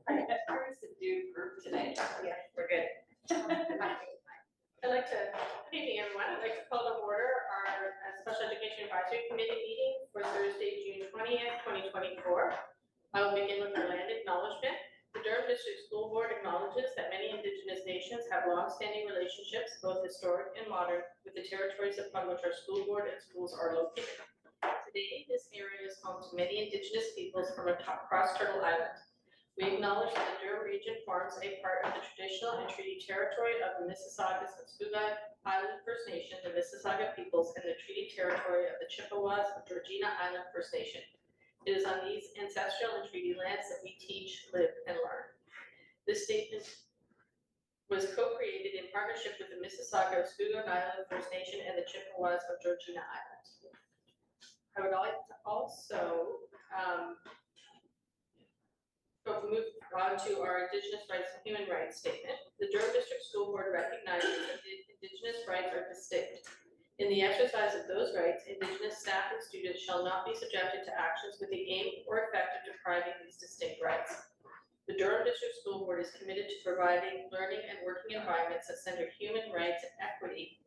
We're subdued group today. Yeah, we're good. I'd like to, good evening, everyone. I'd like to call to order our Special Education Advisory Committee meeting for Thursday, June 20th, 2024. I will begin with the land acknowledgement. The Durham District School Board acknowledges that many Indigenous nations have long-standing relationships, both historic and modern, with the territories upon which our school board and schools are located. Today, this area is home to many Indigenous peoples from across Turtle Island. We acknowledge that the Durham region forms a part of the traditional and treaty territory of the Mississaugas and Scugog Island First Nation, the Mississauga peoples, and the treaty territory of the Chippewas of Georgina Island First Nation. It is on these ancestral and treaty lands that we teach, live, and learn. This statement was co-created in partnership with the Mississauga of Scugog Island First Nation and the Chippewas of Georgina Island. I would like to also move on to our Indigenous Rights and Human Rights Statement. The Durham District School Board recognizes that the Indigenous rights are distinct. In the exercise of those rights, Indigenous staff and students shall not be subjected to actions with the aim or effect of depriving these distinct rights. The Durham District School Board is committed to providing learning and working environments that center human rights and equity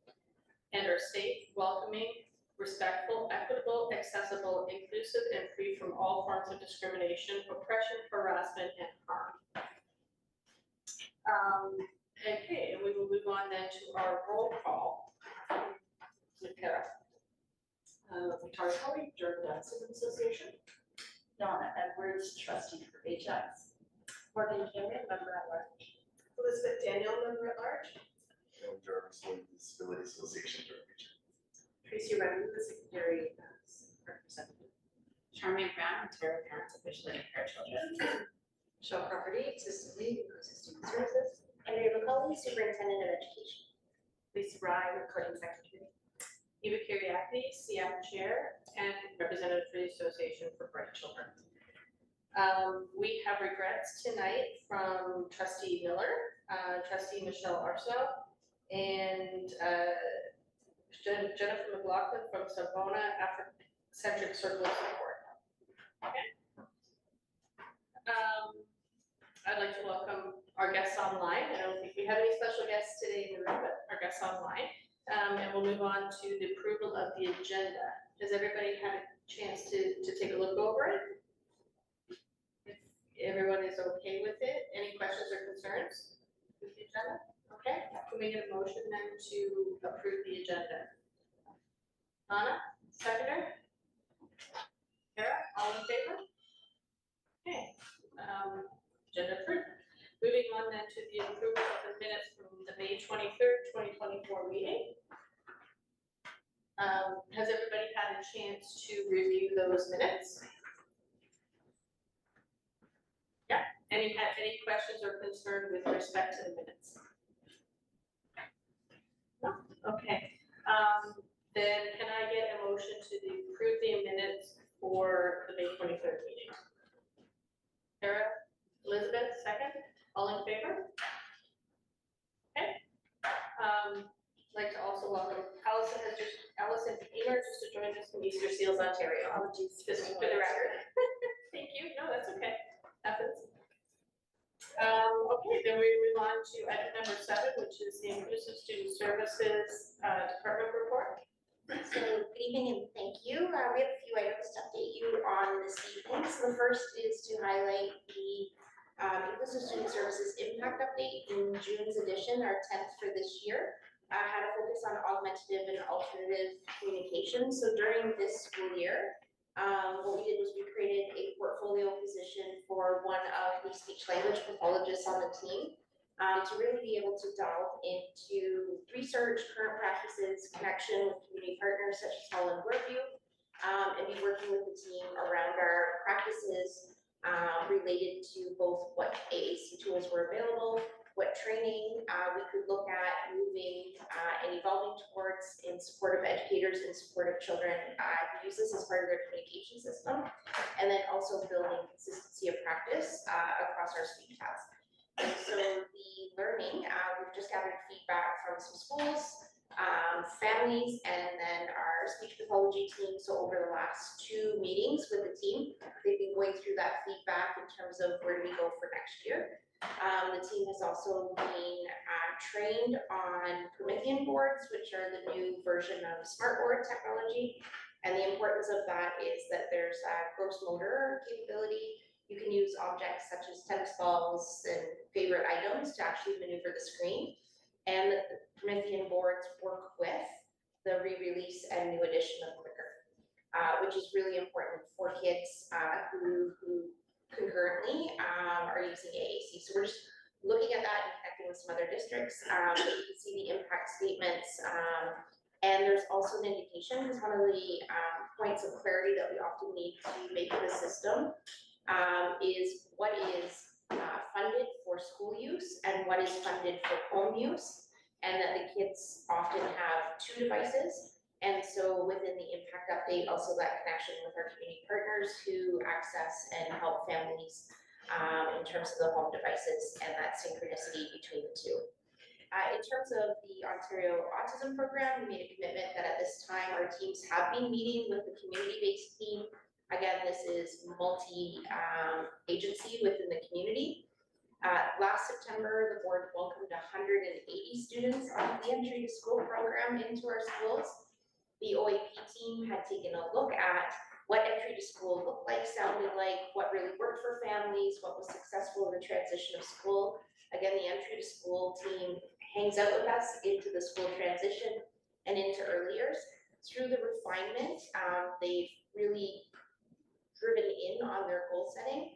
and are safe, welcoming, respectful, equitable, accessible, inclusive, and free from all forms of discrimination, oppression, harassment, and harm. Okay, and we will move on then to our roll call. Kara. Victoria Kelly, Durham Citizen Association. Donna Edwards, trustee for HX. Morgan Cameron, member at large. Elizabeth Daniel, member at large. Durham Disability Association, Durham Region. Tracy Redmond, the secretary representative. Charmaine Brown, Ontario Parents of Visually Impaired Children. Michelle Property, Assistant Lead, Student Services. Andrea McCauley, Superintendent of Education. Lisa Rye, recording secretary. Eva Kiriaki, SEAC chair and representative for the Association for Bright Children. We have regrets tonight from Trustee Miller, Trustee Michelle Arsenault, and Jennifer McLaughlin from Savona Afrocentric Circle of Support. Okay. I'd like to welcome our guests online. I don't think we have any special guests today in the room, but our guests online. And we'll move on to the approval of the agenda. Has everybody had a chance to take a look over it? If everyone is okay with it, any questions or concerns with the agenda? Okay, can we get a motion then to approve the agenda? Anna, seconder? Kara, all in favor? Okay, agenda approved. Moving on then to the approval of the minutes from the May 23rd, 2024 meeting. Has everybody had a chance to review those minutes? Yeah, any questions or concern with respect to the minutes? No? Okay, then can I get a motion to approve the minutes for the May 23rd meeting? Sarah, Elizabeth, second? All in favor? Okay. I'd like to also welcome Allison Emer just to join us from Easter Seals, Ontario. Apologies, just for the record. Thank you. No, that's okay. Happens. Okay, then we move on to item number 7, which is the Inclusive Student Services Department report. So good evening and thank you. We have a few items to update you on this evening. So the first is to highlight the Inclusive Student Services Impact Update in June's edition, our 10th for this year. Had a focus on augmentative and alternative communication. So during this school year, what we did was we created a portfolio position for one of the speech language pathologists on the team to really be able to delve into research, current practices, connection with community partners such as Holland Workview, and be working with the team around our practices related to both what AAC tools were available, what training we could look at moving and evolving towards in support of educators and support of children who use this as part of their communication system, and then also building consistency of practice across our speech paths. And so the learning, we've just gathered feedback from some schools, families, and then our speech pathology team. So over the last 2 meetings with the team, they've been going through that feedback in terms of where do we go for next year. The team has also been trained on Promethean boards, which are the new version of smart board technology. And the importance of that is that there's gross motor capability. You can use objects such as tennis balls and favorite items to actually maneuver the screen. And the Promethean boards work with the re-release and new edition of Clicker, which is really important for kids who concurrently are using AAC. So we're just looking at that and connecting with some other districts. So you can see the impact statements. And there's also an indication, because one of the points of clarity that we often need to make in the system is what is funded for school use and what is funded for home use, and that the kids often have 2 devices. And so within the impact update, also that connection with our community partners who access and help families in terms of the home devices and that synchronicity between the two. In terms of the Ontario Autism Program, we made a commitment that at this time our teams have been meeting with the community-based team. Again, this is multi-agency within the community. Last September, the board welcomed 180 students on the entry to school program into our schools. The OAP team had taken a look at what entry to school looked like, sounded like, what really worked for families, what was successful in the transition of school. Again, the entry to school team hangs out with us into the school transition and into early years. Through the refinement, they've really driven in on their goal setting.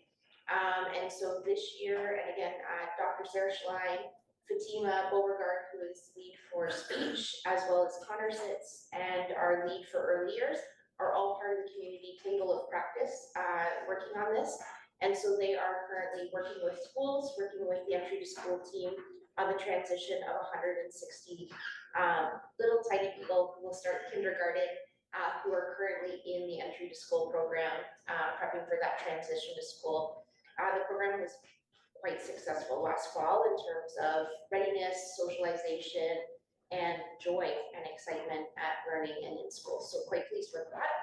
And so this year, and again, Dr. Sarah Schley, Fatima Beauregard, who is lead for speech, as well as Connor Sitz and our lead for early years, are all part of the community table of practice working on this. And so they are currently working with schools, working with the entry to school team on the transition of 160 little tiny people who will start kindergarten, who are currently in the entry to school program, prepping for that transition to school. The program was quite successful last fall in terms of readiness, socialization, and joy and excitement at learning and in school. So quite pleased with that.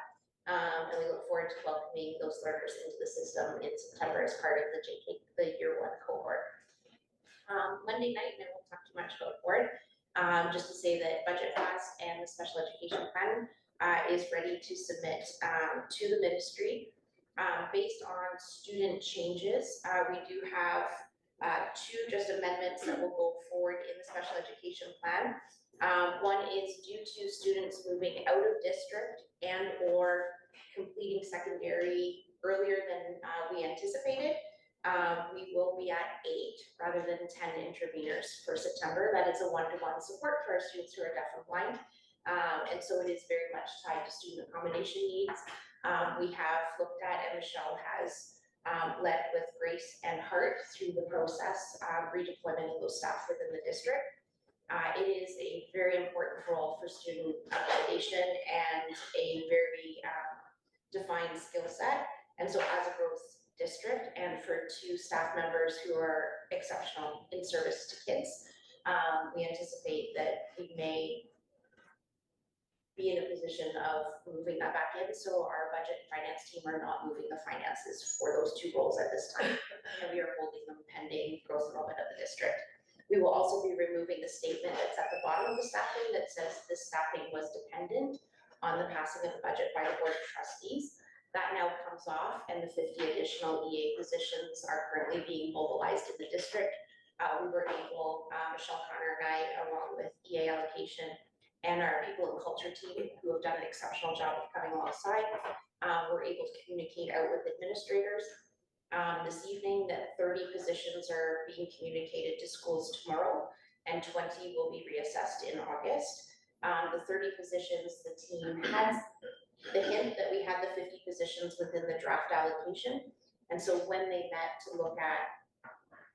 And we look forward to welcoming those learners into the system in September as part of the year 1 cohort. Monday night, and I won't talk too much about the board, just to say that Budget Fast and the Special Education Plan is ready to submit to the ministry. Based on student changes, we do have 2 just amendments that will go forward in the Special Education Plan. One is due to students moving out of district and or completing secondary earlier than we anticipated. We will be at 8 rather than 10 interveners for September. That is a one-to-one support for our students who are deaf and blind. And so it is very much tied to student accommodation needs. We have looked at, and Michelle has led with grace and heart through the process, redeployment of those staff within the district. It is a very important role for student accommodation and a very defined skill set. And so as a growth district and for 2 staff members who are exceptional in service to kids, we anticipate that we may be in a position of moving that back in. So our budget and finance team are not moving the finances for those 2 roles at this time. And we are holding them pending growth enrollment of the district. We will also be removing the statement that's at the bottom of the staffing that says this staffing was dependent on the passing of the budget by the Board of Trustees. That now comes off, and the 50 additional EA positions are currently being mobilized in the district. We were able, Michelle Connor and I, along with EA allocation and our people and culture team, who have done an exceptional job of coming alongside, were able to communicate out with administrators this evening that 30 positions are being communicated to schools tomorrow, and 20 will be reassessed in August. The 30 positions, the team has the hint that we had the 50 positions within the draft allocation. And so when they met to look at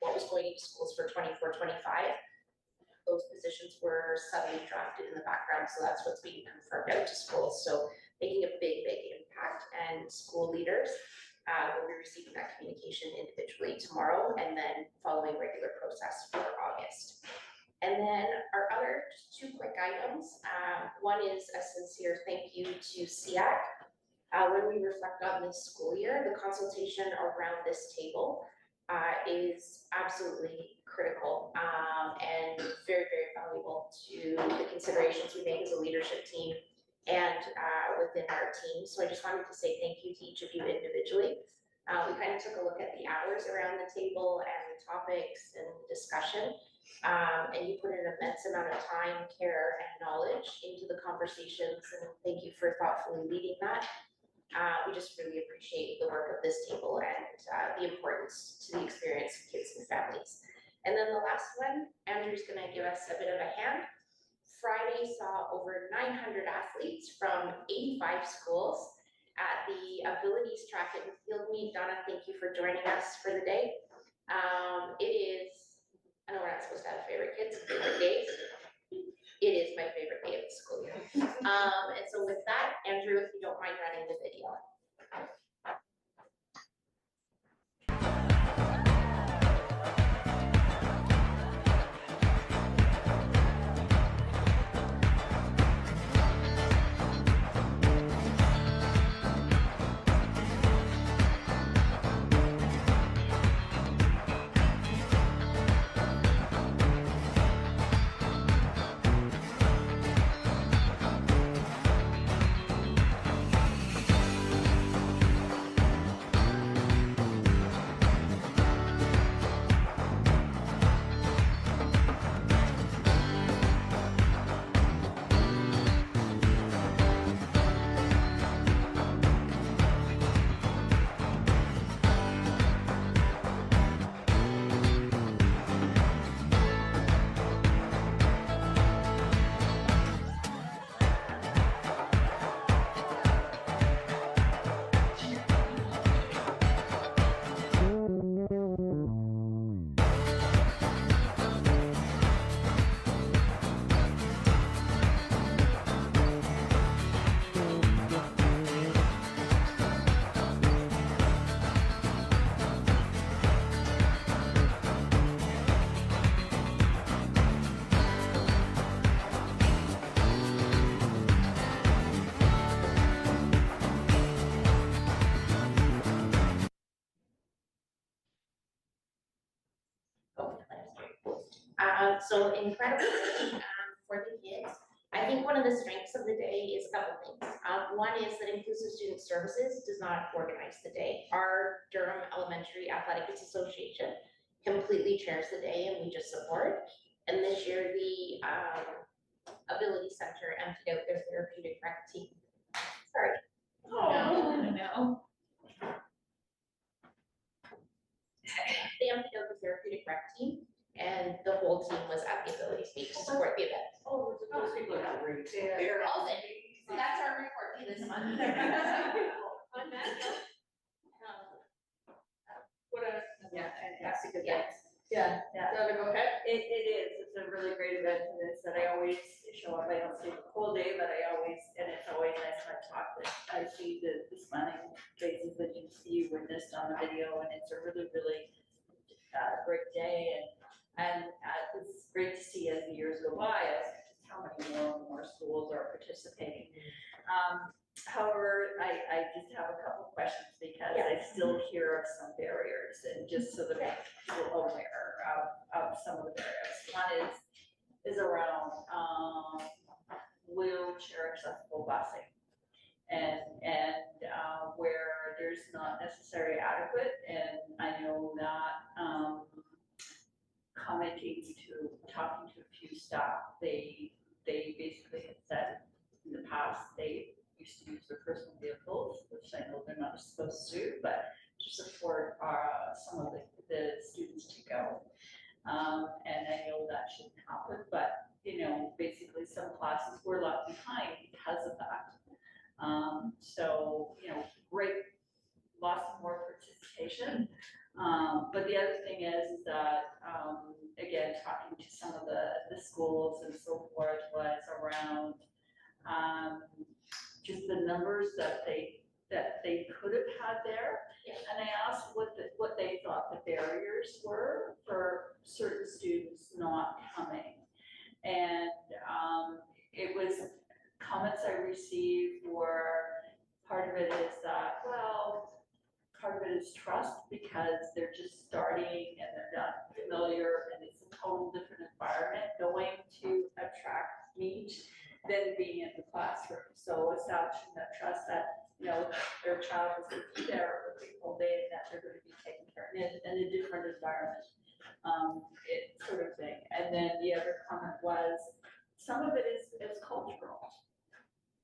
what was going into schools for 24-25, those positions were suddenly drafted in the background. So that's what's being confirmed out to schools. So making a big, big impact, and school leaders will be receiving that communication individually tomorrow, and then following regular process for August. And then our other 2 quick items. One is a sincere thank you to SEAC When we reflect on this school year, the consultation around this table is absolutely critical and very, very valuable to the considerations we make as a leadership team and within our team. So I just wanted to say thank you to each of you individually. We kind of took a look at the hours around the table and the topics and discussion. And you put an immense amount of time, care, and knowledge into the conversations, and thank you for thoughtfully leading that. We just really appreciate the work of this table and the importance to the experience of kids and families. And then the last one, Andrew's gonna give us a bit of a hand. Friday saw over 900 athletes from 85 schools at the abilities track and field meet. Donna, thank you for joining us for the day. It is, I know we're not supposed to have favorite kids, favorite days. It is my favorite day of the school year. And so with that, Andrew, if you don't mind running the video. So incredible for the kids. I think one of the strengths of the day is a couple things. One is that Inclusive Student Services does not organize the day. Our Durham Elementary Athletics Association completely chairs the day and we just support. And this year the Ability Center emptied out their therapeutic rec team. Sorry. Oh, no. They emptied out the therapeutic rec team and the whole team was at the Ability Speak to support the event. Oh, those people are great. They're all in. So that's our report to this month. On that note, what a, Yeah, that's a good Yeah. day. Yeah, yeah. So go ahead. It is, it's a really great event, and it's that I always show up, I don't stay the whole day, but I always, and it's always nice when I talk that I see the smiling faces that you witnessed on the video, and it's a really, really great day, and it's great to see as the years go by, as how many more and more schools are participating. However, I just have a couple questions because I still hear of some barriers, and just so that people are aware of some of the barriers. One is around wheelchair accessible busing, and where there's not necessarily adequate, and I know that talking to a few staff, they basically had said in the past they used to use their personal vehicles, which I know they're not supposed to, but to support some of the students to go. And I know that shouldn't happen, but basically some classes were left behind because of that. So great, lots of more participation. But the other thing is that, again, talking to some of the schools and so forth was around just the numbers that they could have had there. Yeah. And I asked what they thought the barriers were for certain students not coming. And it was comments I received were part of it is that, well, part of it is trust because they're just starting and they're not familiar and it's a total different environment going to a track meet than being in the classroom. So establishing that trust that, you know, their child is going to be there every single day and that they're going to be taken care of in a different environment. It sort of thing. And then the other comment was, some of it is cultural.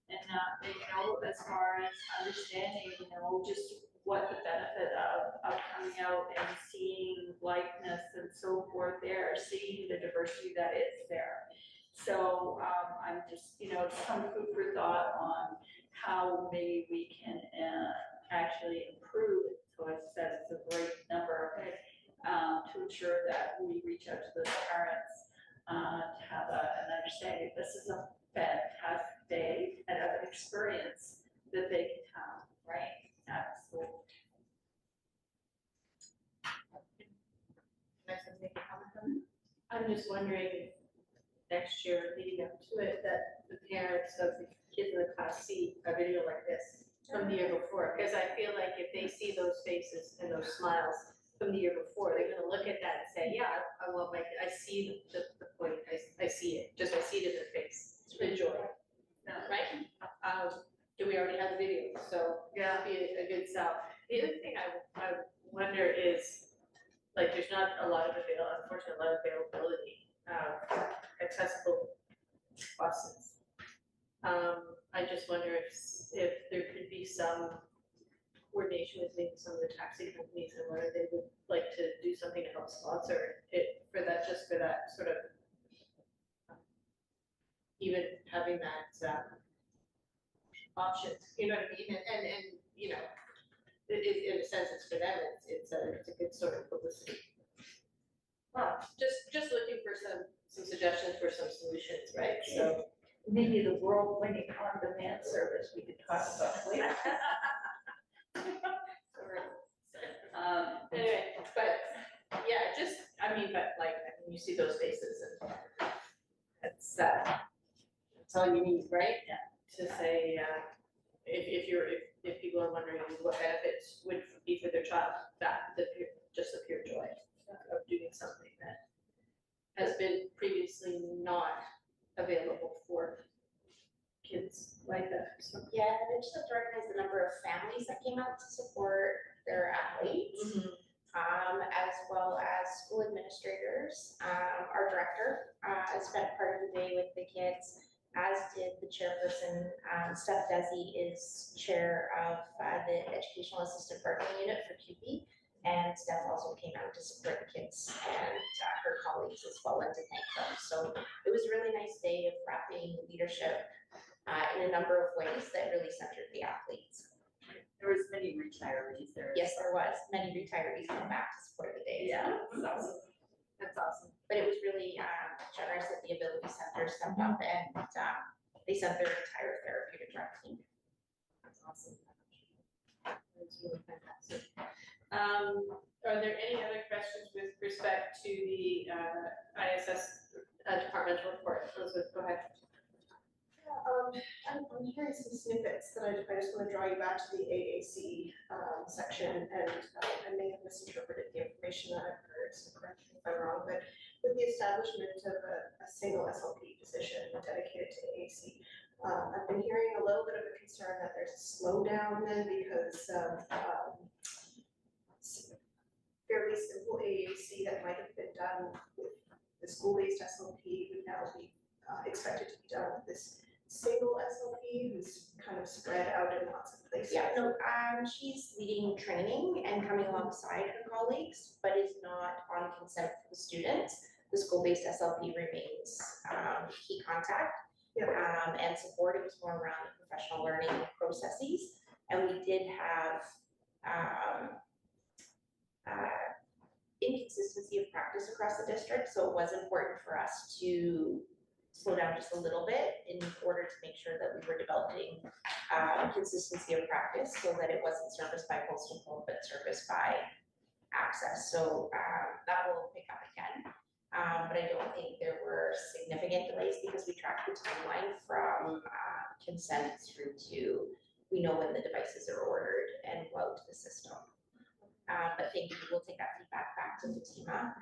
And you know, as far as understanding, you know, just what the benefit of coming out and seeing likeness and so forth there, seeing the diversity that is there. So I'm just, you know, some food for thought on how maybe we can actually improve. So I said it's a great number to ensure that we reach out to those parents to have an understanding. This is a fantastic day and an experience that they can have, right? Absolutely. I'm just wondering if next year leading up to it, that the parents of the kids in the class see a video like this from the year before, because I feel like if they see those faces and those smiles from the year before, they're gonna look at that and say, yeah, I love my, I see the point, I see it, just I see it in their face, it's the joy. Right? Do we already have the video? So Yeah. that'd be a good sell. The other thing I wonder is, like, there's not a lot of unfortunately, a lot of availability, accessible buses. I just wonder if there could be some coordination with maybe some of the taxi companies and whether they would like to do something to help sponsor it for that, just for that sort of even having that option, you know what I mean? And you know, in a sense, it's for them, it's a good sort of publicity. Well, just looking for some suggestions for some solutions, right? So Maybe the world winning on-demand service we could talk about later. anyway, but yeah, just, I mean, you see those faces and that's all you need, right? Yeah. To say, if people are wondering what benefits would be for their child, just the pure joy of doing something that has been previously not available for kids like that, so. Yeah, they just have to recognize the number of families that came out to support their athletes, as well as school administrators. Our director spent part of the day with the kids, as did the chairperson. Steph Desi is chair of the Educational Assistant Bargaining Unit for QP. And Steph also came out to support the kids and her colleagues as well, and to thank them. So it was a really nice day of wrapping leadership in a number of ways that really centered the athletes. There was many retirees there. Yes, there was. Many retirees came back to support the day. Yeah. That's awesome. But it was really generous that the Ability Center stepped up and they sent their entire therapeutic rep team. That's awesome. That's really fantastic. Are there any other questions with respect to the ISS departmental report? Elizabeth, go ahead. I'm hearing some snippets that I just want to draw you back to the AAC section, and I may have misinterpreted the information that I've heard, so correct me if I'm wrong, but with the establishment of a single SLP position dedicated to AAC, I've been hearing a little bit of a concern that there's a slowdown then because fairly simple AAC that might have been done with the school-based SLP would now be expected to be done with this single SLP who's kind of spread out in lots of places. Yeah, no, she's leading training and coming alongside her colleagues, but is not on consent for the students. The school-based SLP remains key contact and support. It was more around the professional learning processes. And we did have inconsistency of practice across the district, so it was important for us to slow down just a little bit in order to make sure that we were developing consistency of practice so that it wasn't serviced by postal code but serviced by access. So that will pick up again. But I don't think there were significant delays because we tracked the timeline from consent through to we know when the devices are ordered and go out to the system. But thank you, we'll take that feedback back to Fatima,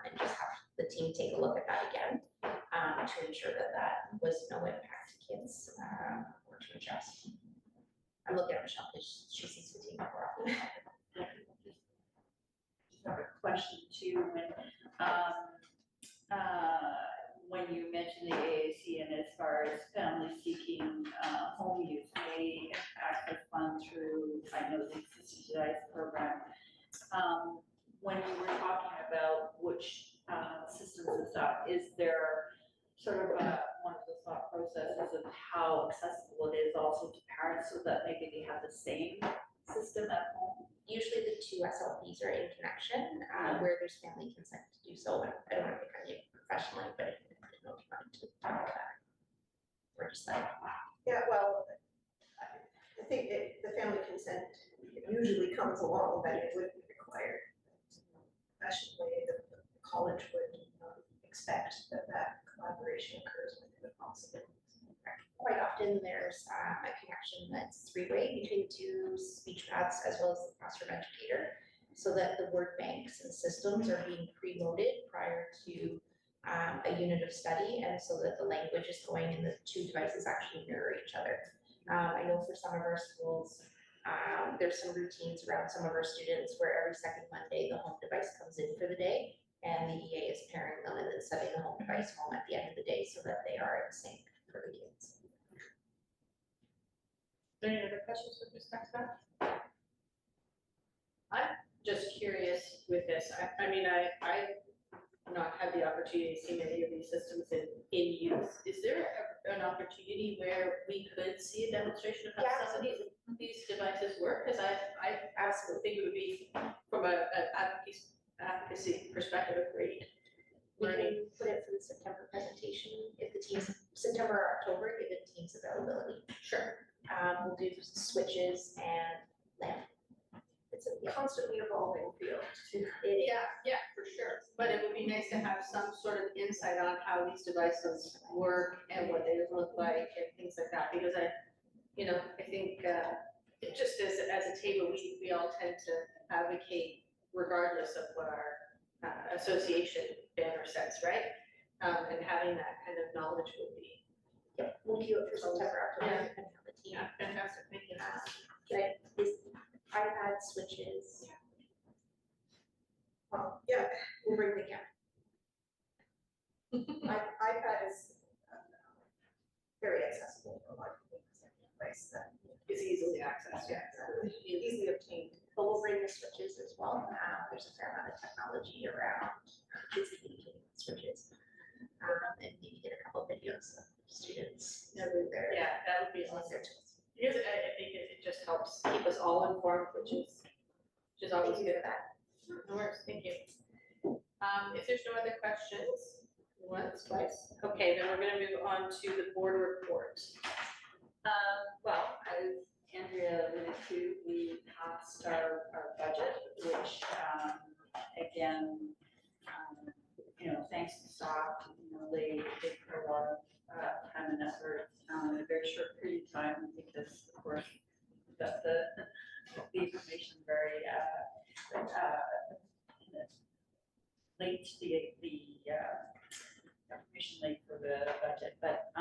and just have the team take a look at that again, to ensure that that was no impact to kids, or to adjust. I'm looking at Michelle, because she sees Fatima more often. Just have a question too, when you mentioned the AAC and as far as family seeking home use, they access funds through, I know the Sisters United program. When you were talking about which systems and stuff, is there sort of one of the thought processes of how accessible it is also to parents so that maybe they have the same system at home? Usually the two SLPs are in connection, where there's family consent to do so, and I don't want to pick on you professionally, but I didn't know if you wanted to talk about that. We're just like, Yeah, well, I think the family consent usually comes along, but it would be required. Especially the college would expect that collaboration occurs with the possible. quite often there's a connection that's three-way between two speech paths as well as the classroom educator, so that the word banks and systems are being preloaded prior to a unit of study, and so that the language is going and the two devices actually mirror each other. I know for some of our schools, there's some routines around some of our students where every second Monday, the home device comes in for the day, and the EA is pairing them and then sending the home device home at the end of the day so that they are in sync for the kids. Any other questions with respect to that? I'm just curious with this, I mean, I've not had the opportunity to see many of these systems in use. Is there an opportunity where we could see a demonstration of how some of these devices work? Because I absolutely think it would be, from an advocacy perspective, a great We learning. can put it for the September presentation, if the teams, September or October, given teams availability. Sure. We'll do switches and lamp. It's a Constantly evolving field. Yeah, for sure. But it would be nice to have some sort of insight on how these devices work and what they look like and things like that, because I think it just as a table, we all tend to advocate regardless of what our association banner says, right? And having that kind of knowledge would be. Yep, we'll do it for September, October, Yeah. depending on the team. Yeah, fantastic, thank you. This iPad switches, Yeah, we'll bring the camera. iPad is very accessible for a lot of people. Place that It's easily accessed, yeah. easily obtained. But we'll bring the switches as well. There's a fair amount of technology around kids communicating with switches. And maybe get a couple videos of students. Their Yeah, that would be using awesome. their tools. Because I think it just helps keep us all informed, which is always Thank you good. for that. No worries, thank you. If there's no other questions, once, twice, okay, then we're gonna move on to the board report. Well, as Andrea alluded to, we passed our budget, which, again, thanks to staff, they put a lot of time and effort in a very short period of time, because of course, got the information very, late, the information late for the budget, but,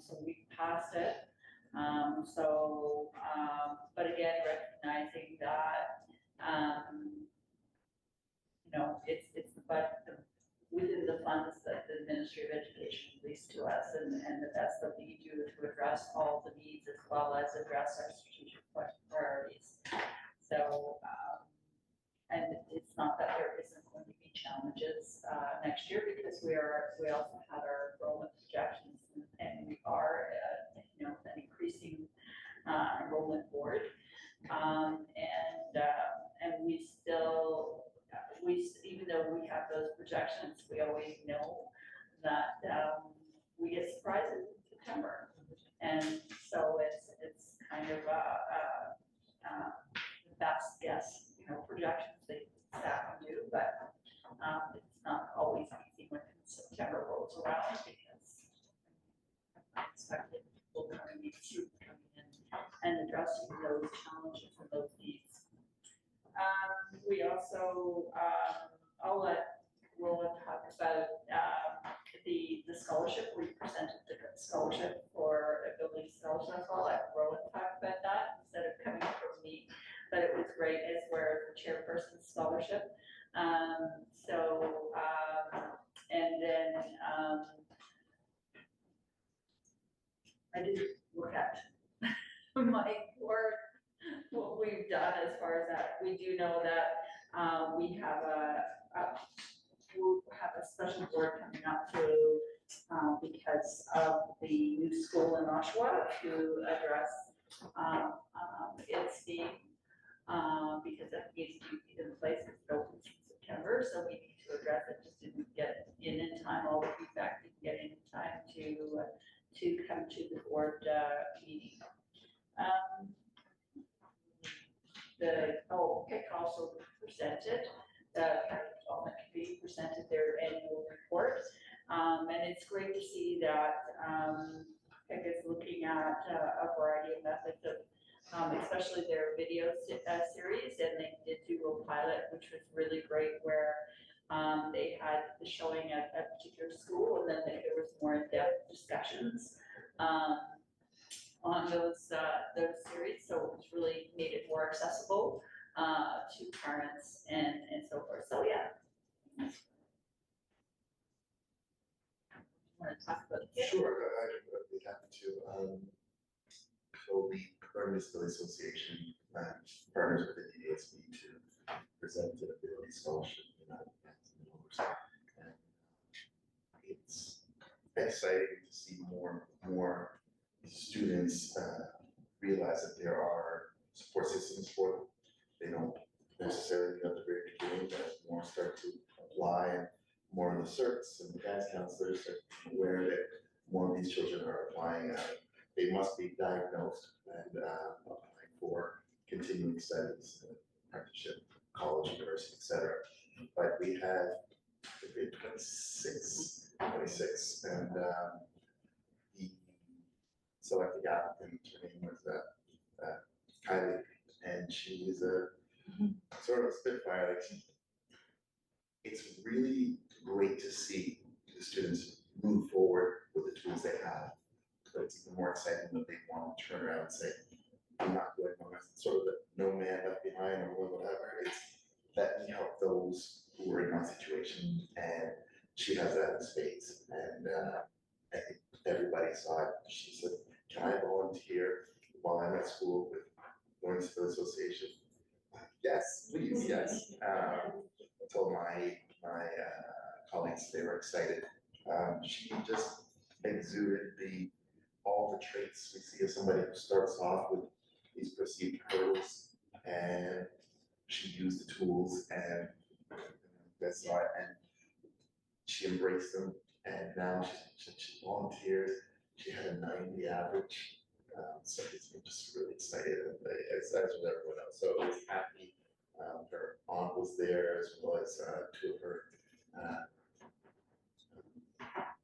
so we passed it. But again, recognizing that, it's the budget, within the funds that the Ministry of Education released to us, and the best that we do to address all the needs as well as address our strategic priorities. So, and it's not that there isn't going to be challenges next year, because we also had our enrollment projections, and we are an increasing enrollment board, and we still even though we have those projections, we always know that we get surprises in September, and so it's kind of the best guess projections that staff can do, but it's not always easy when September rolls around, because unexpected people coming in, and addressing those challenges and those needs. We also, I'll let Roland talk about, the scholarship. We presented the scholarship for a building scholarship. I'll let Roland talk about that instead of coming from me. But it was great as where the chairperson's scholarship. And then, I did look at my board, what we've done as far as that. We do know that, we have we'll have a special board coming up to, because of the new school in Oshawa to address, its theme. Because that needs to be in place, because it opens in September, so we need to address it, just didn't get it in time, all the feedback didn't get in time to come to the board, meeting. PIC also presented, the development committee presented their annual report. And it's great to see that, PIC is looking at a variety of methods of, especially their video series, and they did do a pilot, which was really great, where they had the showing at a particular school, and then there was more in-depth discussions on those series, so it was really made it more accessible to parents and so forth. So yeah. Want to talk about it? Sure, I'd be happy to. So the Current Disability Association partners with the DDSB to present the ability scholarship in and it's exciting to see more students realize that there are support systems for them. They don't necessarily at the very beginning, but more start to apply, and more of the certs and the guidance counselors are aware that more of these children are applying. They must be diagnosed and applying for continuing studies, apprenticeship, college, university, etc. But we have 26, and the selected applicant, her name was Kylie, and she is a sort of a spitfire. Like, it's really great to see the students move forward with the tools they have. But it's even more exciting that they want to turn around and say, I'm not going on sort of the no man left behind or whatever. It's let me help those who are in my situation. And she has that in spades. And I think everybody saw it. She said, can I volunteer while I'm at school with Learning Disability Association? Yes, please, yes. I told my colleagues they were excited. She just exuded all the traits we see of somebody who starts off with these perceived hurdles, and she used the tools and that's it, and she embraced them, and now she volunteers. She had a 90 average, so it's been just really excited, and as with everyone else. So I was happy. Her aunt was there, as well as two of her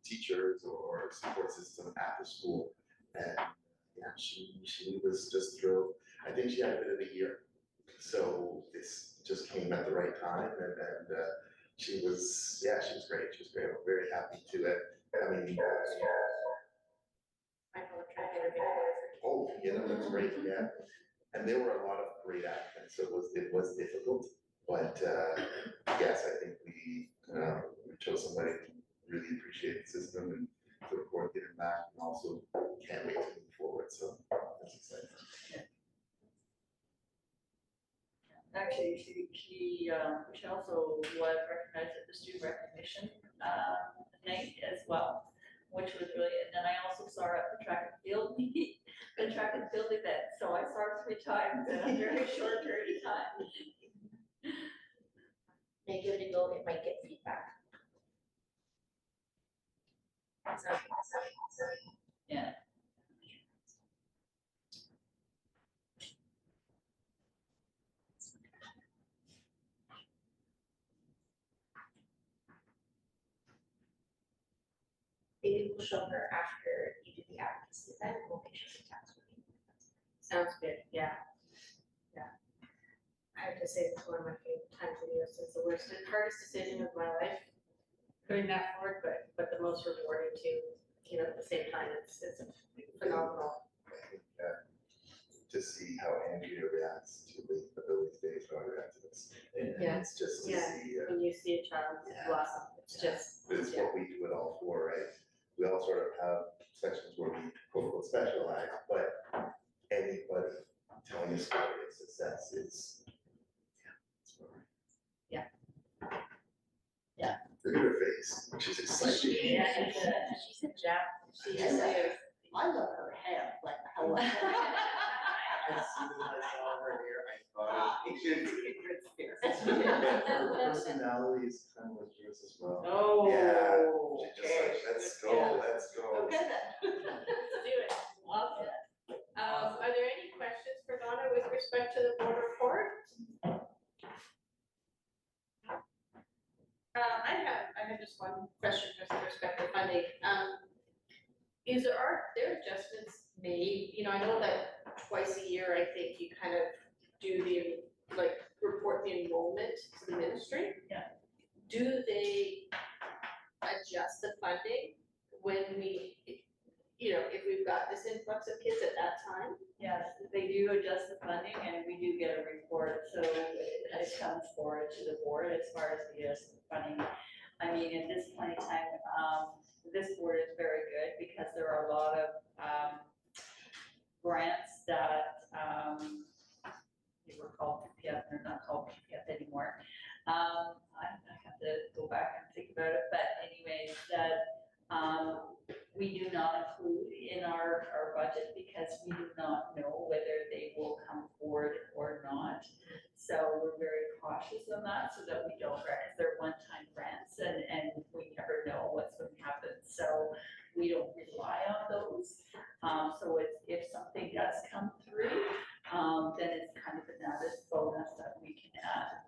teachers or support system at the school, and yeah, she was just thrilled. I think she had a bit of a year, so this just came at the right time, and she was great. She was great. I'm very happy to it. I mean, oh yeah, that was great. Yeah, and there were a lot of great applicants, so it was difficult, but yes, I think we chose somebody who really appreciated the system and look forward to getting back, and also can't wait to move forward. So that's exciting. Actually, she also was recognized at the student recognition night as well, which was really, and then I also saw her at the track and field meet, the track and field event, so I saw her 3 times in a very short period of time. Maybe give it a go, it might get feedback. Yeah. Maybe we'll show her after you do the advocacy event, we'll make sure the tax will be. Sounds good, yeah. I have to say, it's one of my favorite times of year, so it's the worst, the hardest decision of my life, putting that forward, but the most rewarding too, you know, at the same time, it's phenomenal. I think, to see how Andrea reacts to the ability days, how I react to this. And Yeah. it's just to Yeah. see, When you see a child Yeah. blossom, it's just, but it's what we do it all for, right? We all sort of have sections where we quote unquote specialize, but anybody telling a story of success is, it's where we're- Yeah. Yeah. Look at her face, she's excited. Yeah, She's a gem. she Yeah. is. I love her hair, like, I love As soon as I saw her here, I thought it should be. Her personality is kind of like yours as well. Oh. Yeah, she's just like, okay. let's Yeah. go, let's go. Okay then. Let's do it. Awesome. Are there any questions for Donna with respect to the board report? I have just one question with respect to funding. Are there adjustments made, you know, I know that twice a year, I think you kind of do report the enrollment to the ministry. Yeah. Do they adjust the funding when we, you know, if we've got this influx of kids at that time? Yes, they do adjust the funding and we do get a report, so it comes forward to the board as far as the funding. I mean, at this point in time, this board is very good because there are a lot of grants that they were called PPF, they're not called PPF anymore. I have to go back and think about it, but anyways, that we do not include in our budget because we do not know whether they will come forward or not. So we're very cautious on that so that we don't, because they're one-time grants and we never know what's going to happen. So we don't rely on those. So if something does come through, then it's kind of an added bonus that we can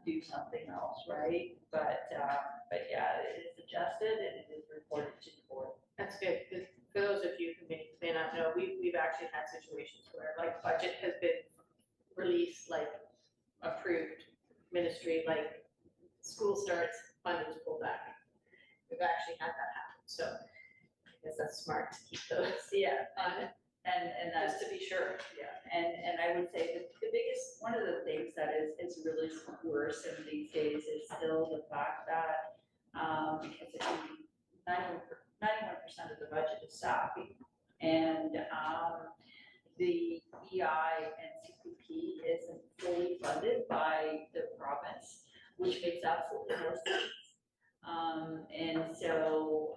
do something else, right? But yeah, it is adjusted and it is reported to the board. That's good, because for those of you who may not know, we've actually had situations where like budget has been released, like approved ministry, like school starts, funding's pulled back. We've actually had that happen, so I guess that's smart to keep those, Yeah, and just that's, to be sure. yeah, and I would say that the biggest, one of the things that is really worrisome these days is still the fact that, because it's 91% of the budget is staffing, and the EI and CPP isn't fully funded by the province, which makes absolutely no sense. And so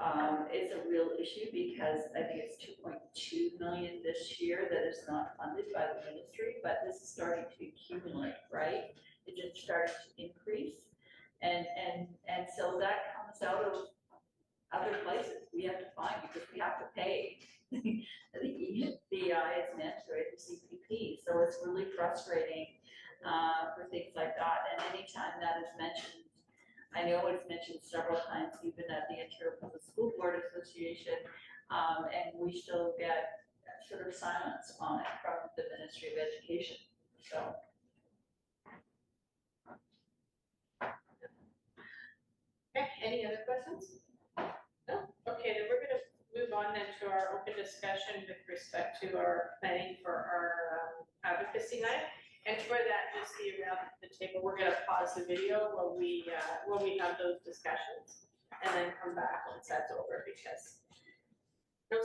it's a real issue because I think it's 2.2 million this year that is not funded by the ministry, but this is starting to accumulate, right? It's starting to increase. And so that comes out of other places we have to find because we have to pay the EI is mandatory, the CPP. So it's really frustrating for things like that. And anytime that is mentioned, I know it's mentioned several times, even at the interim of the School Board Association, and we still get sort of silence on it from the Ministry of Education. So. Okay, any other questions? No? Okay, then we're gonna move on then to our open discussion with respect to our planning for our advocacy night. And for that, just be around the table, we're gonna pause the video while we have those discussions and then come back once that's over because no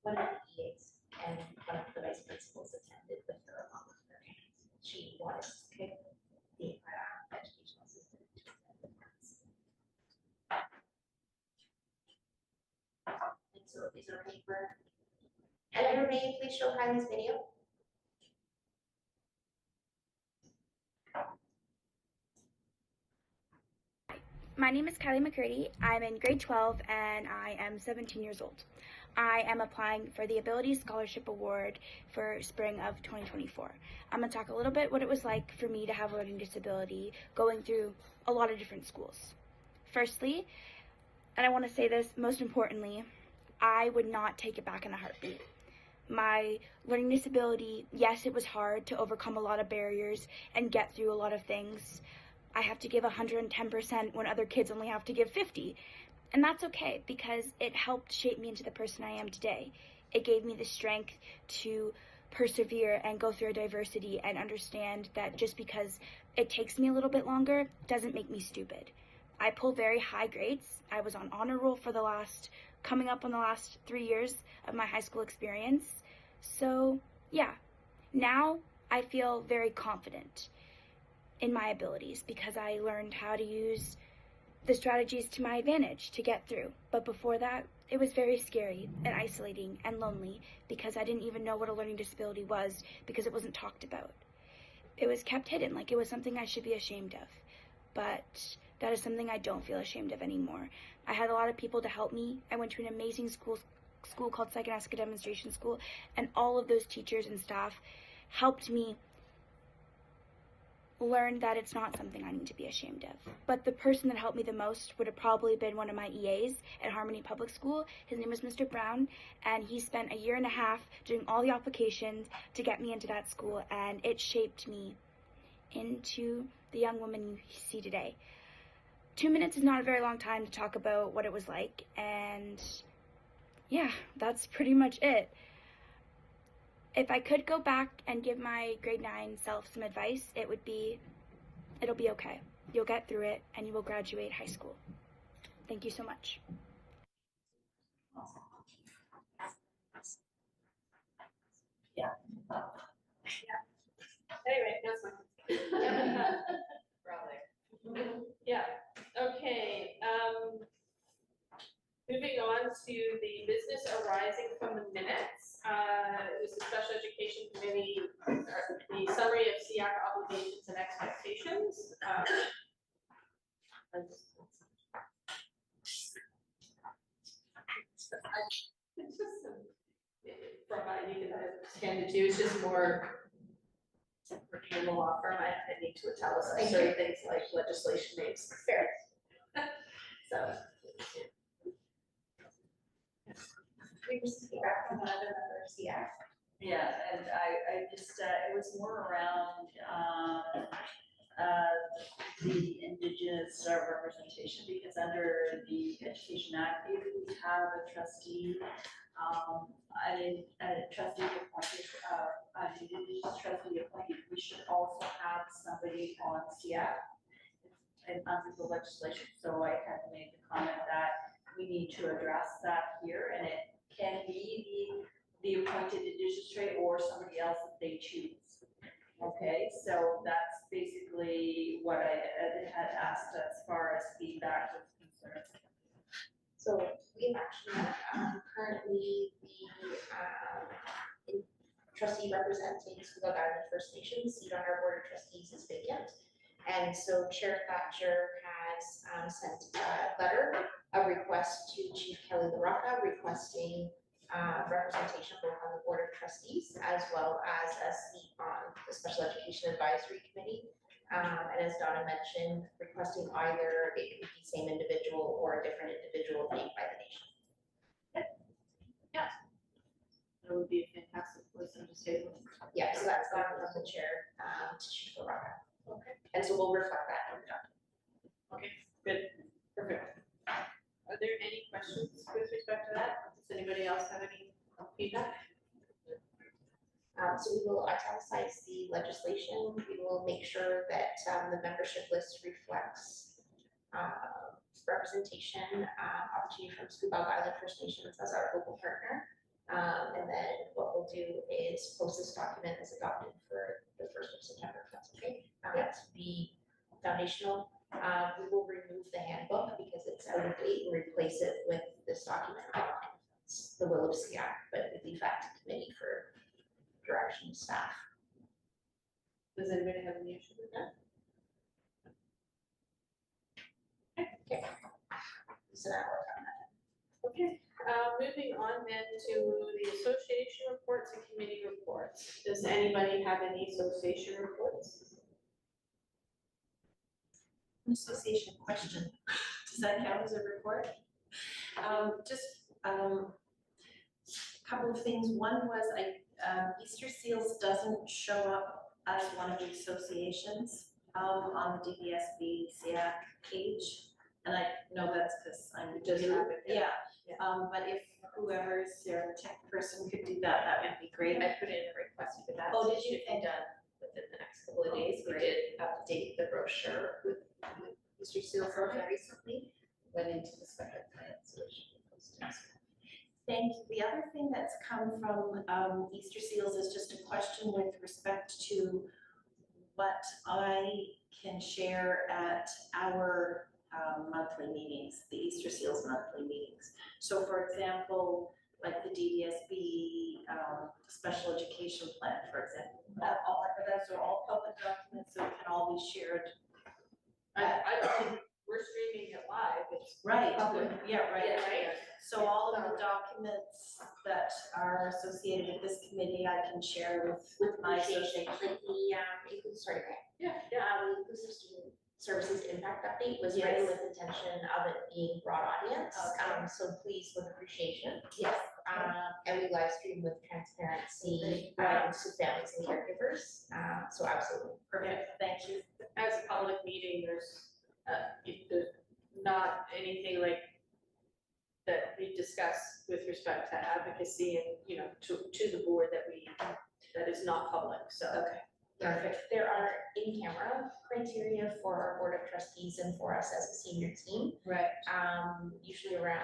one of the EAs and one of the vice principals attended with her along with her parents. She wanted to pick the educational assistant. And so these are paper. Editor, may you please show Kylie's video? My name is Kylie McCurdy. I'm in grade 12 and I am 17 years old. I am applying for the Ability Scholarship Award for spring of 2024. I'm going to talk a little bit what it was like for me to have a learning disability going through a lot of different schools. Firstly, and I want to say this most importantly, I would not take it back in a heartbeat. My learning disability, yes, it was hard to overcome a lot of barriers and get through a lot of things. I have to give 110% when other kids only have to give 50. And that's okay because it helped shape me into the person I am today. It gave me the strength to persevere and go through diversity and understand that just because it takes me a little bit longer doesn't make me stupid. I pull very high grades. I was on honor roll for coming up on the last 3 years of my high school experience. So yeah, now I feel very confident in my abilities because I learned how to use the strategies to my advantage to get through. But before that, it was very scary and isolating and lonely because I didn't even know what a learning disability was because it wasn't talked about. It was kept hidden, like it was something I should be ashamed of. But that is something I don't feel ashamed of anymore. I had a lot of people to help me. I went to an amazing school called Psychoneska Demonstration School, and all of those teachers and staff helped me learn that it's not something I need to be ashamed of. But the person that helped me the most would have probably been one of my EAs at Harmony Public School. His name was Mr. Brown, and he spent 1.5 years doing all the applications to get me into that school, and it shaped me into the young woman you see today. 2 minutes is not a very long time to talk about what it was like, and yeah, that's pretty much it. If I could go back and give my grade 9 self some advice, it would be, it'll be okay. You'll get through it and you will graduate high school. Thank you so much. Anyway, that's fine. Yeah, okay, moving on to the business arising from the minutes. It was the Special Education Committee, the summary of SEAC obligations and expectations. It's just from my, I needed to hand it to you, it's just more working in the law firm, I need to italicize certain things like legislation names. Fair. So. We received feedback from another member of SEAC. Yeah, and I just, it was more around, the Indigenous representation, because under the Education Act, if we have a trustee, a trustee appointed, an Indigenous trustee appointed, we should also have somebody on SEAC and under the legislation. So I had made the comment that we need to address that here, and it can be the appointed Indigenous trustee or somebody else if they choose. Okay, so that's basically what I had asked as far as feedback was concerned. So we've actually, currently the trustee representing Squeak Island First Nation seat on our board of trustees is vacant. And so Chair Thatcher has sent a letter, a request to Chief Kelly LaRocca requesting representation both on the board of trustees as well as a seat on the Special Education Advisory Committee. And as Donna mentioned, requesting either it could be the same individual or a different individual named by the nation. Yeah. That would be a fantastic person to stay with. Yeah, so that's gone from the chair to Chief LaRocca. Okay. And so we'll reflect that in the document. Okay, good, perfect. Are there any questions with respect to that? Does anybody else have any feedback? So we will italicize the legislation. We will make sure that the membership list reflects representation, opportunity from Squeak Island First Nations as our local partner. And then what we'll do is post this document as adopted for the 1st of September, if that's okay. To be foundational. We will remove the handbook because it's out of date and replace it with this document outline. It's the will of SEAC, but it leave that to committee for direction of staff. Does anybody have any issue with that? Okay. So now we're on that. Okay, moving on then to the association reports and committee reports. Does anybody have any association reports? An association question. Does that count as a report? Just a couple of things. One was Easter Seals doesn't show up as one of the associations on the DDSB SEAC page. And I know that's because I'm Just new. have it, yeah. But if whoever's their tech person could do that, that would be great. I put in a request for that. Oh, so did it you? should be done within the next couple of days. We did update the brochure with Easter Seals on it recently. Went into the special plan, so it should be posted. Thank you. The other thing that's come from Easter Seals is just a question with respect to what I can share at our monthly meetings, the Easter Seals monthly meetings. So for example, like the DDSB special education plan, for example, those are all public documents, so it can all be shared. I think we're streaming it live, it's Right, public. yeah, right. Right? So all of the documents that are associated with this committee, I can share with my Appreciation, association. like the sorry, Yeah, the inclusive student services impact update was written Yes. with intention of it being broad audience. Okay. So please with appreciation. Yes. And we live stream with transparency, Right. to families and caregivers. So absolutely. Perfect, thank you. as a public meeting, there's not anything like that we discuss with respect to advocacy and, you know, to the board that is not public, so. Okay. Perfect. There are in-camera criteria for our board of trustees and for us as a senior team. Right. Usually around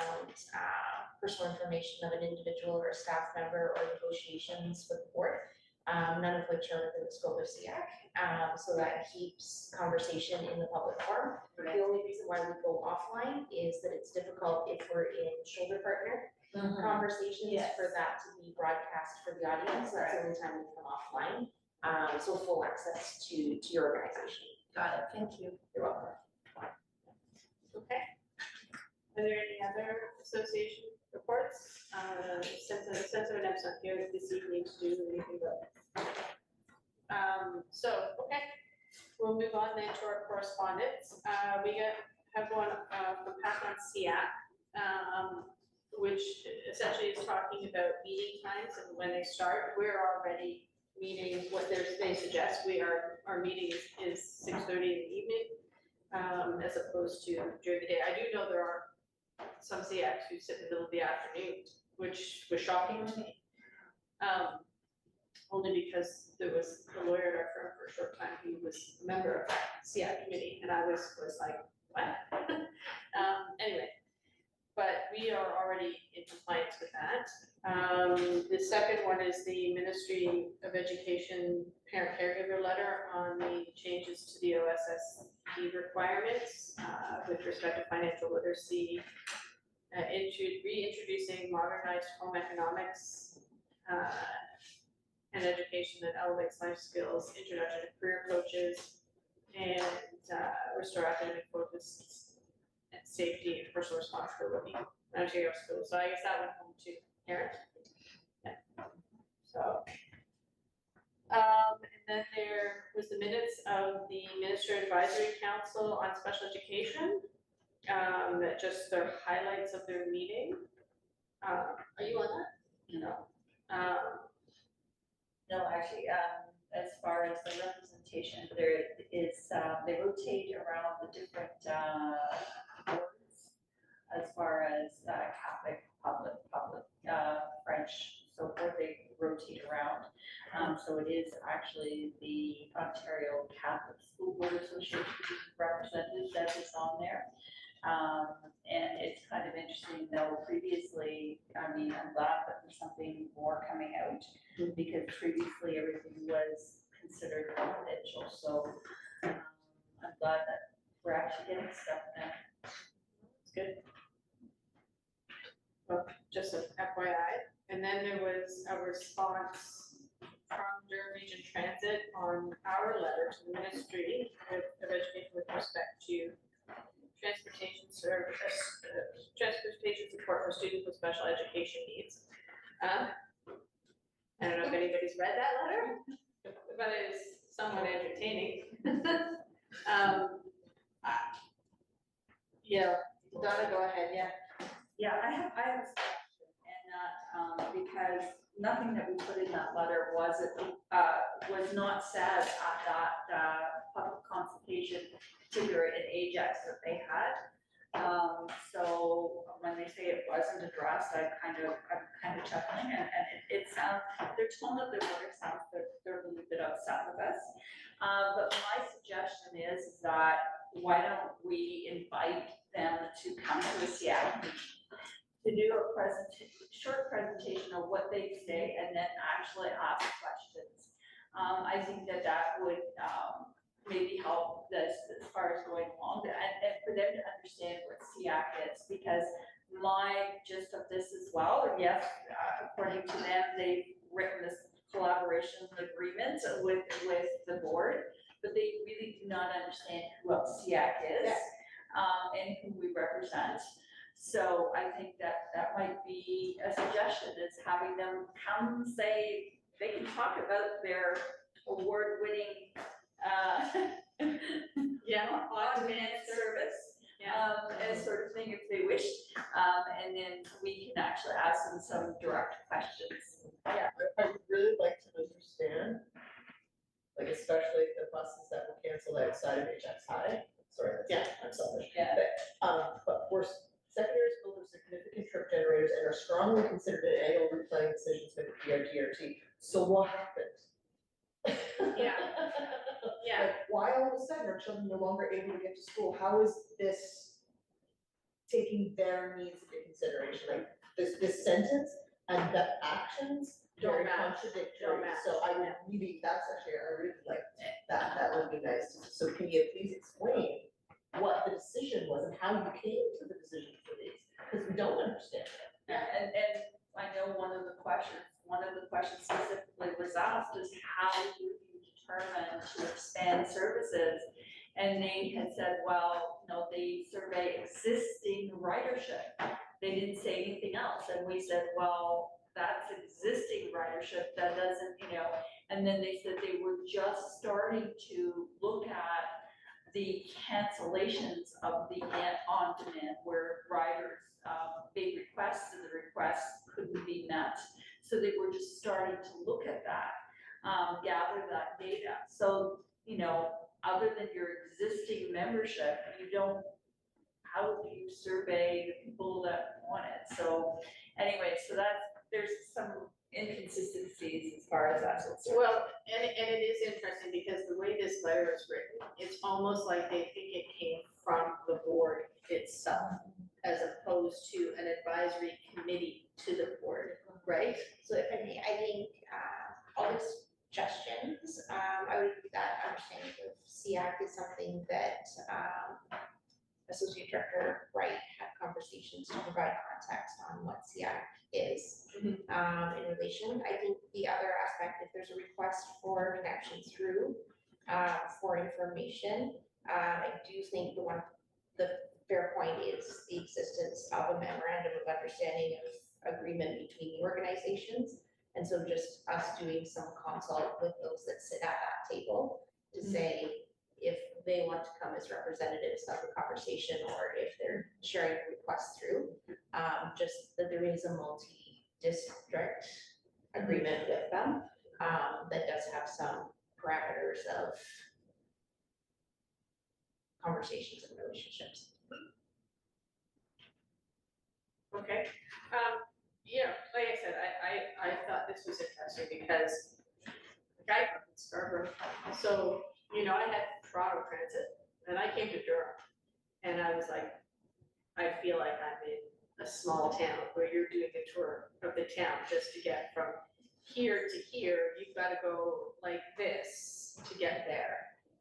personal information of an individual or a staff member or negotiations with the board, none of which are within the scope of SEAC. So that keeps conversation in the public forum. Right. The only reason why we go offline is that it's difficult if we're in shoulder partner conversations Yes. for that to be broadcast for the audience. That's the only time we come offline. So full access to your organization. Got it, thank you. You're welcome. Okay. Are there any other association reports? Since Annette's not here this evening to do anything about. Okay, we'll move on then to our correspondence. We have one from Pac-Man SEAC, which essentially is talking about meeting times and when they start. We're already meeting what they suggest. Our meeting is 6:30 in the evening, as opposed to during the day. I do know there are some CX who sit in the middle of the afternoon, which was shocking to me. Only because there was a lawyer at our firm for a short time who was a member of that CI committee, and I was like, what? Anyway, but we are already in compliance with that. The second one is the Ministry of Education parent caregiver letter on the changes to the OSSP requirements with respect to financial literacy, reintroducing modernized home economics and education that elevates life skills, introduction to career coaches, and restore academic focus and safety and personal responsibility. Ontario schools. So I guess that went home to parents. Yeah. So, and then there was the minutes of the Minister Advisory Council on Special Education. That just the highlights of their meeting. Are you on that? No. No, actually, as far as the representation, there is, they rotate around the different boards as far as Catholic, public, French, so forth, they rotate around. So it is actually the Ontario Catholic School Board Association representative that is on there. And it's kind of interesting though, previously, I mean, I'm glad that there's something more coming out, because previously everything was considered confidential, so I'm glad that we're actually getting stuff now. It's good. Well, just a FYI, and then there was a response from Durham Region Transit on our letter to the Ministry of Education with respect to transportation support for students with special education needs. I don't know if anybody's read that letter, but it's somewhat entertaining. Yeah, Donna, go ahead, yeah. Yeah, I have a suggestion, and that, because nothing that we put in that letter was not said at that, public consultation, particularly in Ajax that they had. So when they say it wasn't addressed, I'm kind of chuckling, and it sounds, their tone of their letter sounds, they're a little bit upset with us. But my suggestion is that why don't we invite them to come to a SEAC to do a short presentation of what they say, and then actually ask questions. I think that would maybe help this as far as going along, and for them to understand what SEAC is, because my gist of this as well, and yes, according to them, they've written this collaboration agreement with the board, but they really do not understand what SEAC is, and who we represent. So I think that might be a suggestion, is having them come say, they can talk about their award-winning on-demand service, as sort of thing if they wish, and then we can actually ask them some direct questions. I would really like to understand, like especially the buses that were canceled outside of Ajax High. Sorry, I'm selfish. Yeah. But for secondary schools are significant trip generators and are strongly considered in annual route planning decisions with the PRTRT. So what happened? Yeah. Like, why all of a sudden are children no longer able to get to school? How is this taking their needs into consideration? Like this sentence and the actions Don't very match. contradictory. Don't match. So I would really, that's actually, I really like that. That would be nice. So can you please explain what the decision was and how you came to the decision for these? Because we don't understand it. Yeah, and I know one of the questions specifically was asked is how do you determine to expand services? And they had said, well, no, they survey existing ridership. They didn't say anything else. And we said, well, that's existing ridership, that doesn't, and then they said they were just starting to look at the cancellations of the on-demand, where riders made requests and the requests couldn't be met. So they were just starting to look at that, gather that data. So, other than your existing membership, how do you survey the people that want it? So anyway, there's some inconsistencies as far as that's concerned. Well, and it is interesting because the way this letter is written, it's almost like they think it came from the board itself, as opposed to an advisory committee to the board, right? So if I may, I think, all the suggestions, I would agree that understanding of SEAC is something that, Associate Director Wright had conversations to provide context on what SEAC is, in relation. I think the other aspect, if there's a request for connection through, for information, I do think the fair point is the existence of a memorandum of understanding of agreement between the organizations. And so just us doing some consult with those that sit at that table to say if they want to come as representatives of the conversation, or if they're sharing a request through, just that there is a multi-district agreement with them, that does have some parameters of conversations and relationships. Okay, like I said, I thought this was interesting because the guy from Scarborough, so, I had Toronto Transit, and I came to Durham, and I was like, I feel like I'm in a small town where you're doing a tour of the town just to get from here to here, you've gotta go like this to get there.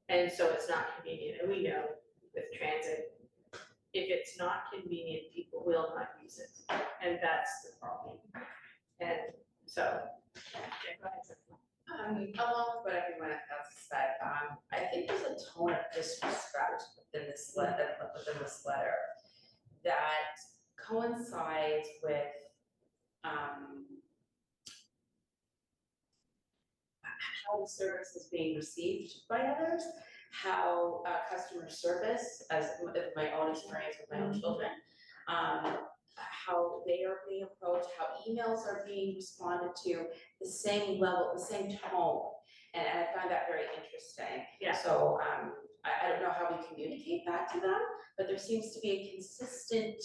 And so it's not convenient, and we know with transit, if it's not convenient, people will not use it, and that's the problem. And so, yeah, go ahead. Along with what everyone else said, I think there's a tone of disrespect within this letter that coincides with, how the service is being received by others, how customer service, as with my own experience with my own children, how they are being approached, how emails are being responded to, the same level, the same tone. And I find that very interesting. Yeah. So I don't know how we communicate that to them, but there seems to be a consistent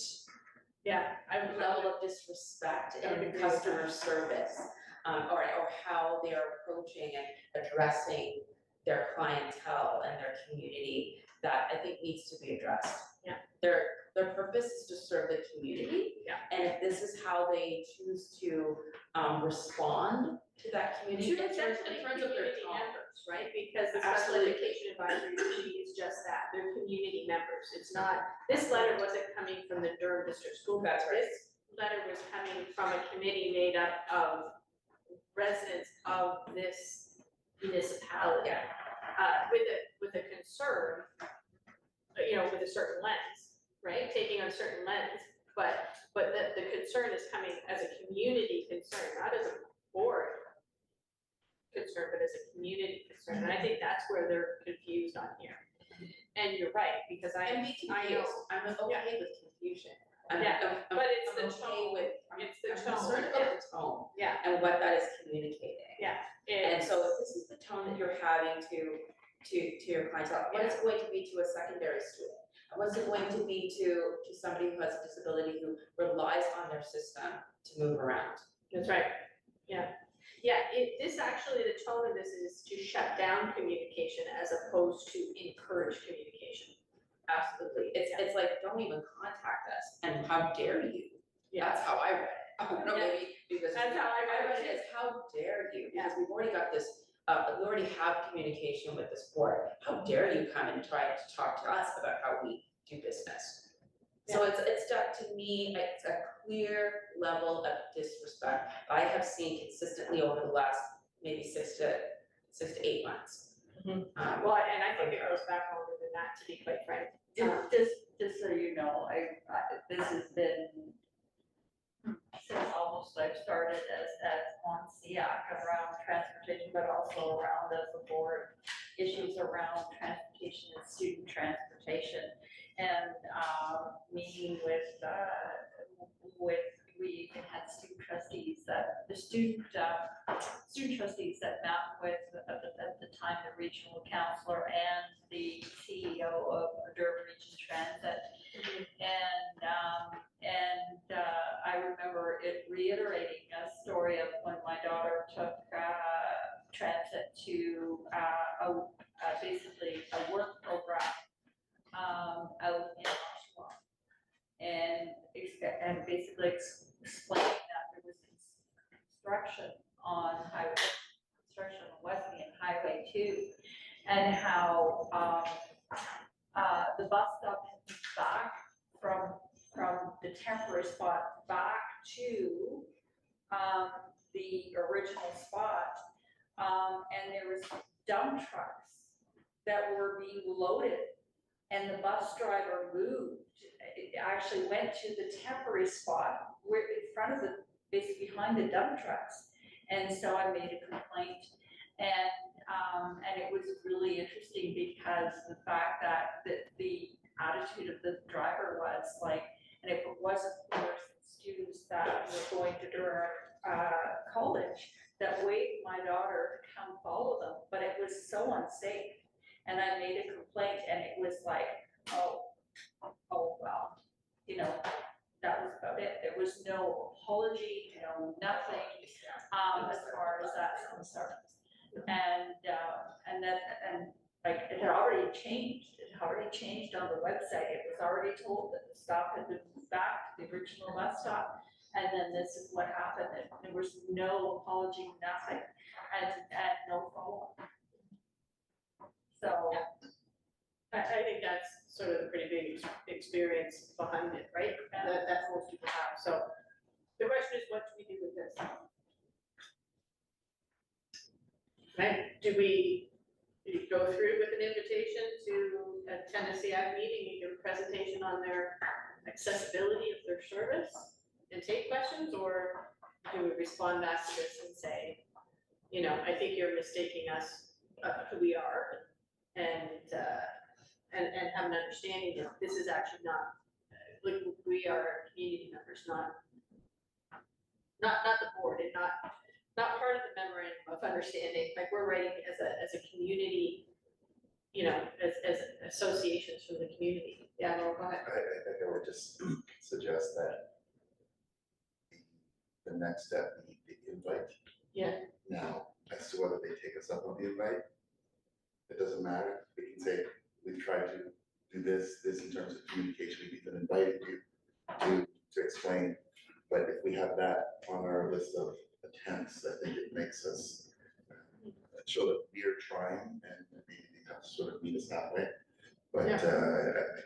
I would level of disrespect I would in agree with customer service, or how they are approaching and addressing their clientele and their community that I think needs to be addressed. Yeah. Their purpose is to serve the community. Yeah. And if this is how they choose to respond to that community, in terms of their community tone. members, right? Because the special Absolutely. education advisory committee is just that, they're community members. It's not, this letter wasn't coming from the Durham District School Board. That's right. This letter was coming from a committee made up of residents of this municipality. Yeah. With a concern, with a certain lens, right? Taking on a certain lens, but the concern is coming as a community concern, not as a board concern, but as a community concern. And I think that's where they're confused on here. And you're right, because And be confused, I'm okay with confusion. I'm but it's the okay tone. with, It's the I'm tone. concerned about the tone. Yeah. And what that is communicating. Yeah. And so if this is the tone that you're having to your clientele, what is it going to be to a secondary student? What's it going to be to somebody who has a disability who relies on their system to move around? That's right, yeah. This actually, the tone of this is to shut down communication as opposed to encourage communication. Absolutely, it's like, don't even contact us, and how dare you? That's how I read it. I don't know, maybe because That's how I read it as how dare you, because we've already got this, we already have communication with this board. How dare you come and try to talk to us about how we do business? So it's to me, it's a clear level of disrespect I have seen consistently over the last maybe 6 to 8 months. Well, and I think it goes back longer than that, to be quite frank. Just so you know, this has been since almost I've started as on SEAC around transportation, but also around as a board, issues around transportation and student transportation. And meeting with, we even had student trustees the student trustees that met with, at the time, the regional counselor and the CEO of Durham Region Transit. And I remember it reiterating a story of when my daughter took transit to basically a work program out in Oshawa. And basically explaining that there was construction on Wesleyan Highway 2, and how the bus stop had been back from the temporary spot back to the original spot, and there was dump trucks that were being loaded, and the bus driver moved. It actually went to the temporary spot where in front of basically behind the dump trucks. And so I made a complaint, and it was really interesting because the fact that the attitude of the driver was like, and if it wasn't for students that were going to Durham College that waved my daughter to come follow them, but it was so unsafe. And I made a complaint, and it was like, oh well, that was about it. There was no apology, nothing, as far as that's concerned. And like, it had already changed. It already changed on the website. It was already told that the stop had been moved back to the original bus stop. And then this is what happened, and there was no apology, nothing, and no follow-up. So, I think that's sort of a pretty big experience behind it, right? That most people have. So the question is, what do we do with this? Right? Do we go through with an invitation to attend a SEAC meeting and give a presentation on their accessibility of their service and take questions, or do we respond back to this and say, you know, I think you're mistaking us, who we are, and have an understanding that this is actually not, like, we are community members, not the board, and not part of the memorandum of understanding, like, we're writing as a community, you know, as associations from the community. Yeah, no, go ahead. I think I would just suggest that the next step be the invite. Yeah. Now, as to whether they take us up on the invite, it doesn't matter. We can say, we've tried to do this in terms of communication, we've even invited you to explain. But if we have that on our list of attempts, I think it makes us show that we're trying, and maybe they have to sort of meet us halfway. But Yeah. I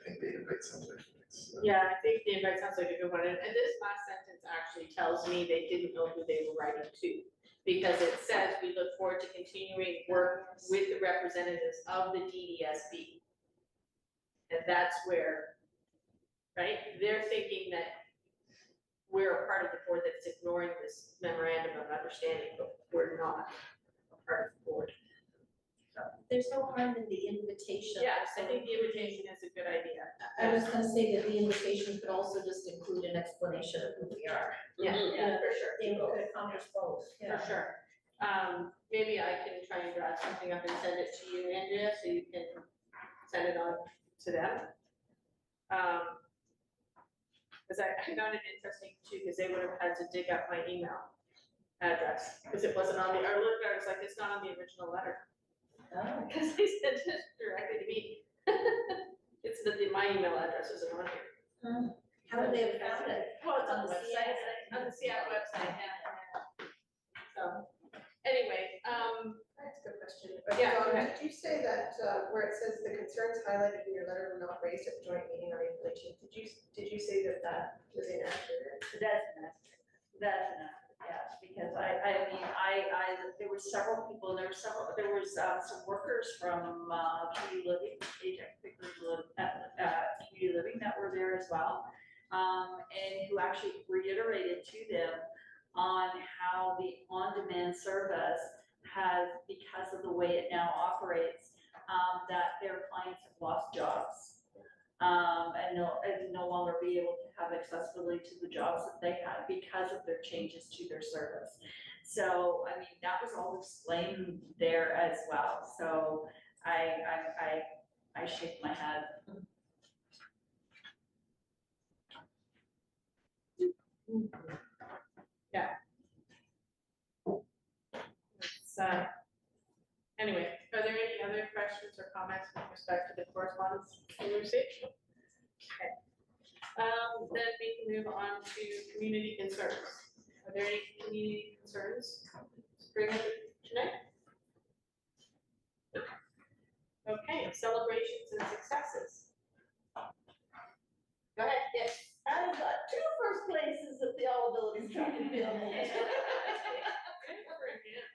think the invite sounds like it's. Yeah, I think the invite sounds like a good one, and this last sentence actually tells me they didn't know who they were writing to. Because it says, we look forward to continuing work with the representatives of the DDSB. And that's where, right, they're thinking that we're a part of the board that's ignoring this memorandum of understanding, but we're not a part of the board. There's no harm in the invitation. Yeah, I think the invitation is a good idea. I was gonna say that the invitation could also just include an explanation of who we are. Yeah, for sure. It could accomplish both, For sure. Maybe I can try and draft something up and send it to you, Andrea, so you can send it on to them. Because I found it interesting too, because they would have had to dig up my email address, because it wasn't on the, I looked at it, I was like, it's not on the original letter. Because they sent it directly to me. It's my email address isn't on here. How would they have found it? Well, it's on the On the website, SEAC. on the SEAC website, yeah. So, anyway, That's a good question. Yeah, Dawn, go ahead. did you say that, where it says the concerns highlighted in your letter were not raised at the joint meeting on April 18th, did you say that was inaccurate? that's enough, yes, because there were several people, there was some workers from, community living, community living that were there as well. And who actually reiterated to them on how the on-demand service has, because of the way it now operates, that their clients have lost jobs. And no longer be able to have accessibility to the jobs that they had because of their changes to their service. So, I mean, that was all explained there as well. So I shake my head. So, anyway, are there any other questions or comments with respect to the correspondence we received? Okay. Then we can move on to community concerns. Are there any community concerns to bring up tonight? Okay, celebrations and successes. Go ahead, yes. I've got 2 first places at the All Abilities Track and Field.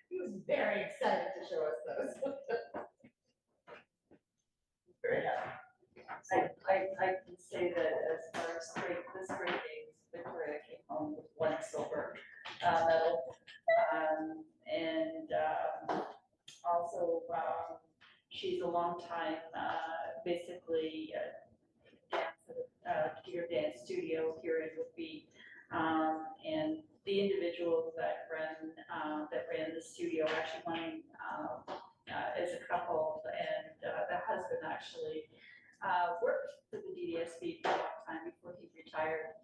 He was very excited to show us those. Very happy. I can say that as far as this great games, Victoria came home with 1 silver medal. Also, she's a long time, basically, your dance studio here in Whitby. And the individuals that ran the studio actually went as a couple, and the husband actually worked for the DDSB for a long time before he retired.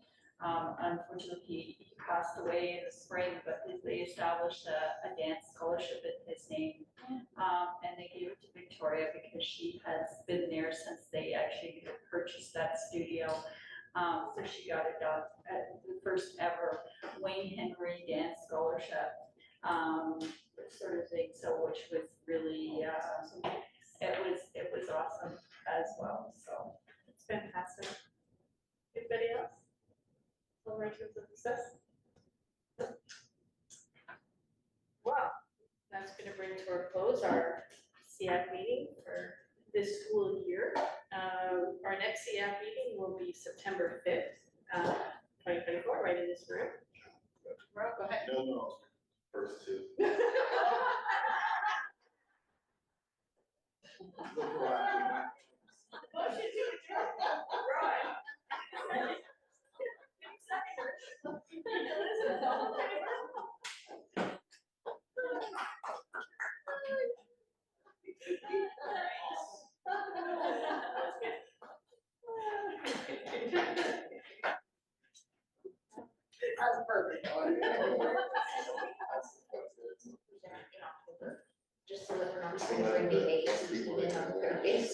Unfortunately, he passed away in the spring, but they established a dance scholarship in his name. And they gave it to Victoria because she has been there since they studio. So she got it done at the first ever Wayne Henry Dance Scholarship, sort of thing, so which was really, it was awesome as well, so. It's fantastic. Anybody else? Celebrations of success? Wow, that's gonna bring to a close our SEAC meeting for this school year. Our next SEAC meeting will be September 5th, 2024, right in this room. Go ahead. No, first two. Motion to adjourn. Right. Elizabeth, all in favor? That's perfect. Just so that we're not trying to bring the AAC in on Thursdays.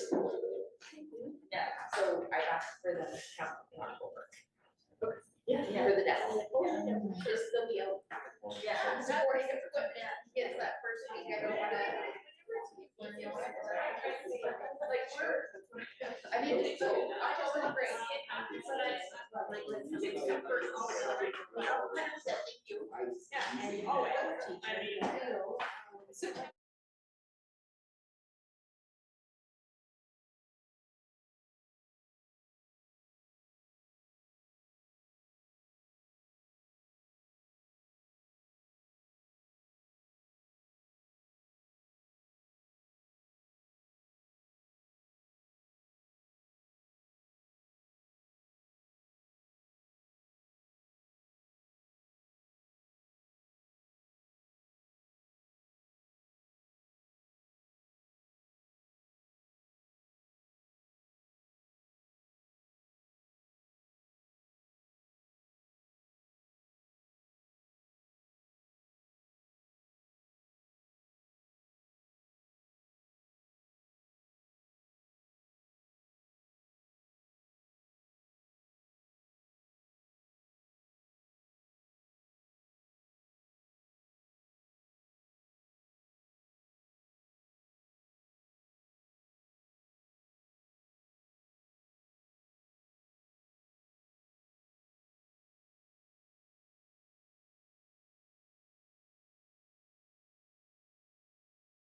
Yeah. So I asked for them to count in October. Yeah. For the desk. Just they'll be out. Yeah. Supporting equipment, gets that first week, I don't wanna. Like, sure. I mean, it's so, I just want to bring it, but I, like, let's.